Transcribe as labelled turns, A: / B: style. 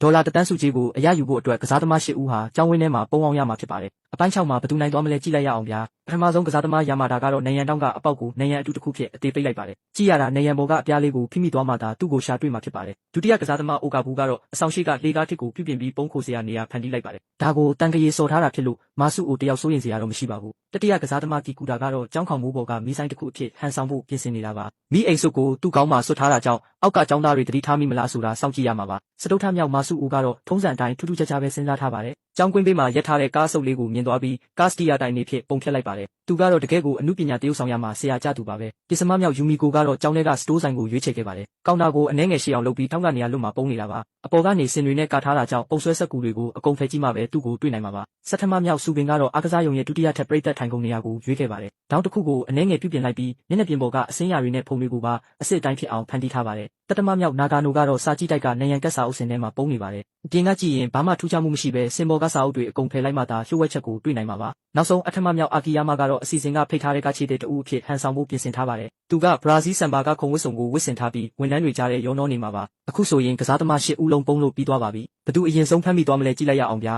A: ဒေါ်လာတန်းစုကြီးကိုအရယူဖို့အတွက်ကစားသမား၈ဦးဟာကျောင်းဝင်းထဲမှာပုံအောင်ရမှာဖြစ်ပါတယ်အပိုင်း6မှာဘယ်သူနိုင်သွားမလဲကြည့်လိုက်ရအောင်ဗျာပထမဆုံးကစားသမားရမာတာကတော့နေရန်တောင်းကအပေါက်ကိုနေရန်အတူတစ်ခုဖြစ်အသေးပိတ်လိုက်ပါတယ်ကြည့်ရတာနေရန်ဘော်ကအပြားလေးကိုဖိမိသွားမှသာသူ့ကိုရှာတွေ့မှာဖြစ်ပါတယ်ဒုတိယကစားသမားအိုကာဘူးကတော့အဆောင်ရှိကလေကားထစ်ကိုပြုပြင်ပြီးပုံခိုစရာနေရာဖန်တီးလိုက်ပါတယ်ဒါကိုတန်ကရေစော်ထားတာဖြစ်လို့မာစုအိုတယောက်စိုးရင်စရာတော့မရှိပါဘူးတတိယကစားသမားကီကူတာကတော့ကျောင်းခေါင်မိုးပေါ်ကမီးဆိုင်တစ်ခုအဖြစ်ဟန်ဆောင်ဖို့ပြင်ဆင်နေတာပါမီးအိမ်စုကိုသူ့ကောင်းမှာဆွတ်ထားတာကြောင့်အောက်ကကျောင်းသားတွေတတိထားမိမလားဆိုတာစောင့်ကြည့်ရမှာပါစတုထမြောက်မာစုအိုကတော့ထုံးစံအတိုင်းထူးထူးခြားခြားပဲစဉ်းစားထားပါတယ်ကျောင်းကွင်းပေးမှာရက်ထားတဲ့ကားစုပ်လေးကိုမြင်သွားပြီးကားစတီယာတိုင်နေဖြစ်ပုံဖြတ်လိုက်ပါတယ်သူကတော့တကယ်ကိုအမှုပညာတရုပ်ဆောင်ရမှာဆရာကြသူပါပဲပစ္စမမြောက်ယူမီကိုကတော့ကျောင်းထဲကစတိုးဆိုင်ကိုရွေးချယ်ခဲ့ပါတယ်ကောင်တာကိုအနှဲငယ်ရှိအောင်လုပ်ပြီးထောင်းကနေရလွတ်မှာပုံနေတာပါအပေါ်ကနေစင်တွေနဲ့ကာထားတာကြောင့်ပုံဆွဲဆက်ကူတွေကိုအကုန်ဖယ်ကြည့်မှပဲသူ့ကိုတွေ့နိုင်မှာပါစက်ထမမြောက်စုပင်ကတော့အားကစားရုံရဲ့ဒုတိယထပ်ပြိသက်ထိုင်ကုန်နေရာကိုရွေးခဲ့ပါတယ်တောင်းတစ်ခုကိုအနှဲငယ်ပြုပြင်လိုက်ပြီးမျက်နှာပြင်ပေါ်ကအစင်းရာတွေနဲ့ဖုံတွေကိုပါအစစ်အတိုင်းဖြစ်အောင်ဖန်တီးထားပါတယ်တတမမြောက်နာဂါနိုကတော့စာကြည့်တိုက်ကနေရန်ကက်စာအုပ်စင်ထဲမှာပုံနေပါတယ်အပြင်ကကြည့်ရင်ဘာမှထူးခြားမှုမရှိပဲစင်ပေါ်ကစာအုပ်တွေအကုန်ဖယ်လိုက်မှသာလျှို့ဝှက်ချက်ကိုတွေ့နိုင်မှာပါနောက်ဆုံးအထမမြောက်အာကီယာမာကတော့အစီအစဉ်ကဖိတ်ထားတဲ့ကခြေတဲ့တူအဖြစ်ဟန်ဆောင်ဖို့ပြင်ဆင်ထားပါတယ်သူကဘရာဇီးဆမ်ဘာကခုံဝစ်စုံကိုဝစ်ဆင်ထားပြီးဝန်ထမ်းတွေကြားတဲ့ရောနှောနေမှာပါအခုဆိုရင်ကစားသမား၈ဦးလုံးပုံလို့ပြီးသွားပါပြီဘသူအရင်ဆုံးဖမ်းမိသွားမလဲကြည့်လိုက်ရအောင်ဗျာ